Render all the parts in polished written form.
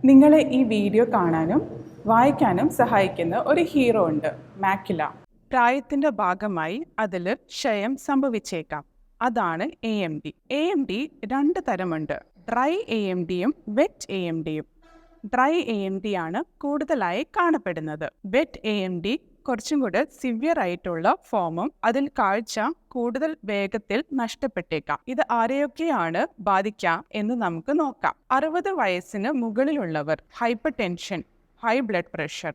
നിങ്ങളെ ഈ വീഡിയോ കാണാനും വായിക്കാനും സഹായിക്കുന്ന ഒരു ഹീറോ ഉണ്ട്, മാക്കില. പ്രായത്തിന്റെ ഭാഗമായി അതിൽ ക്ഷയം സംഭവിച്ചേക്കാം. അതാണ് AMD. AMD രണ്ട് തരമുണ്ട്, ഡ്രൈ AMDയും വെറ്റ് AMDയും. ഡ്രൈ AMD ആണ് കൂടുതലായി കാണപ്പെടുന്നത്. വെറ്റ് AMD കുറച്ചും കൂടെ സിവിയർ ആയിട്ടുള്ള ഫോമും അതിൽ കാഴ്ച കൂടുതൽ വേഗത്തിൽ നഷ്ടപ്പെട്ടേക്കാം. ഇത് ആരെയൊക്കെയാണ് ബാധിക്കാം എന്ന് നമുക്ക് നോക്കാം. 60 വയസ്സിന് മുകളിലുള്ളവർ, hypertension, high blood pressure,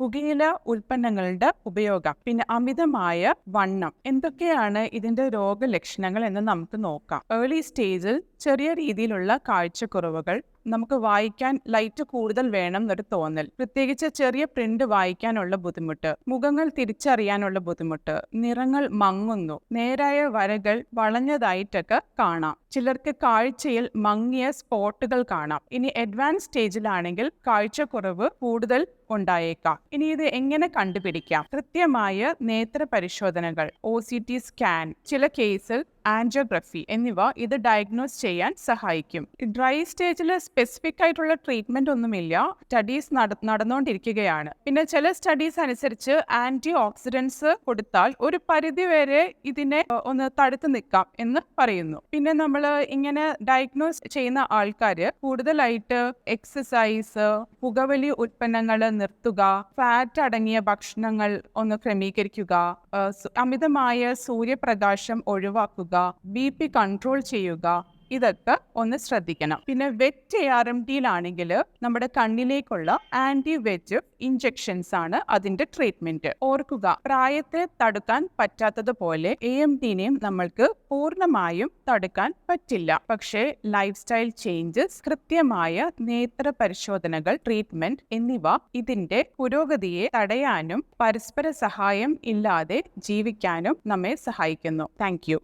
പുകയില ഉൽപ്പന്നങ്ങളുടെ ഉപയോഗം, പിന്നെ അമിതമായ വണ്ണം, എന്തൊക്കെയാണ് ഇതിന്റെ രോഗലക്ഷണങ്ങൾ എന്ന് നമുക്ക് നോക്കാം. ഏർലി സ്റ്റേജിൽ ചെറിയ രീതിയിലുള്ള കാഴ്ചക്കുറവുകൾ, നമുക്ക് വായിക്കാൻ ലൈറ്റ് കൂടുതൽ വേണം എന്നൊരു തോന്നൽ, പ്രത്യേകിച്ച് ചെറിയ പ്രിന്റ് വായിക്കാനുള്ള ബുദ്ധിമുട്ട്, മുഖങ്ങൾ തിരിച്ചറിയാനുള്ള ബുദ്ധിമുട്ട്, നിറങ്ങൾ മങ്ങുന്നു, നേരായ വരകൾ വളഞ്ഞതായിട്ടൊക്കെ കാണാം, ചിലർക്ക് കാഴ്ചയിൽ മങ്ങിയ സ്പോട്ടുകൾ കാണാം. ഇനി അഡ്വാൻസ് സ്റ്റേജിലാണെങ്കിൽ കാഴ്ചക്കുറവ് കൂടുതൽ ഉണ്ടായേക്കാം. ഇനി ഇത് എങ്ങനെ കണ്ടുപിടിക്കാം? കൃത്യമായ നേത്ര പരിശോധനകൾ, OCT സ്കാൻ, ചില കേസിൽ ആൻജിയോഗ്രഫി എന്നിവ ഇത് ഡയഗ്നോസ് ചെയ്യാൻ സഹായിക്കും. ഡ്രൈ സ്റ്റേജിൽ സ്പെസിഫിക് ആയിട്ടുള്ള ട്രീറ്റ്മെന്റ് ഒന്നുമില്ല, സ്റ്റഡീസ് നടന്നുകൊണ്ടിരിക്കുകയാണ്. പിന്നെ ചില സ്റ്റഡീസ് അനുസരിച്ച് ആന്റി ഓക്സിഡൻസ് കൊടുത്താൽ ഒരു പരിധി വരെ ഇതിനെ ഒന്ന് തടുത്തു നിൽക്കാം എന്ന് പറയുന്നു. പിന്നെ നമ്മൾ ഇങ്ങനെ ഡയഗ്നോസ് ചെയ്യുന്ന ആൾക്കാര് കൂടുതലായിട്ട് എക്സസൈസ്, പുകവലി ഉൽപ്പന്നങ്ങൾ നിർത്തുക, ഫാറ്റ് അടങ്ങിയ ഭക്ഷണങ്ങൾ ഒന്ന് ക്രമീകരിക്കുക, അമിതമായ സൂര്യപ്രകാശം ഒഴിവാക്കുക, BP കൺട്രോൾ ചെയ്യുക, ഇതൊക്കെ ഒന്ന് ശ്രദ്ധിക്കണം. പിന്നെ വെറ്റ് ARMDയിലാണെങ്കിൽ നമ്മുടെ കണ്ണിലേക്കുള്ള ആന്റി വെജ് ഇഞ്ചെക്ഷൻസ് ആണ് അതിന്റെ ട്രീറ്റ്മെന്റ്. ഓർക്കുക, പ്രായത്തെ തടുക്കാൻ പറ്റാത്തതുപോലെ AMDനെയും നമ്മൾക്ക് പൂർണ്ണമായും തടുക്കാൻ പറ്റില്ല. പക്ഷേ ലൈഫ് സ്റ്റൈൽ ചേഞ്ചസ്, കൃത്യമായ നേത്ര പരിശോധനകൾ, ട്രീറ്റ്മെന്റ് എന്നിവ ഇതിന്റെ പുരോഗതിയെ തടയാനും പരസ്പര സഹായം ഇല്ലാതെ ജീവിക്കാനും നമ്മെ സഹായിക്കുന്നു. Thank you.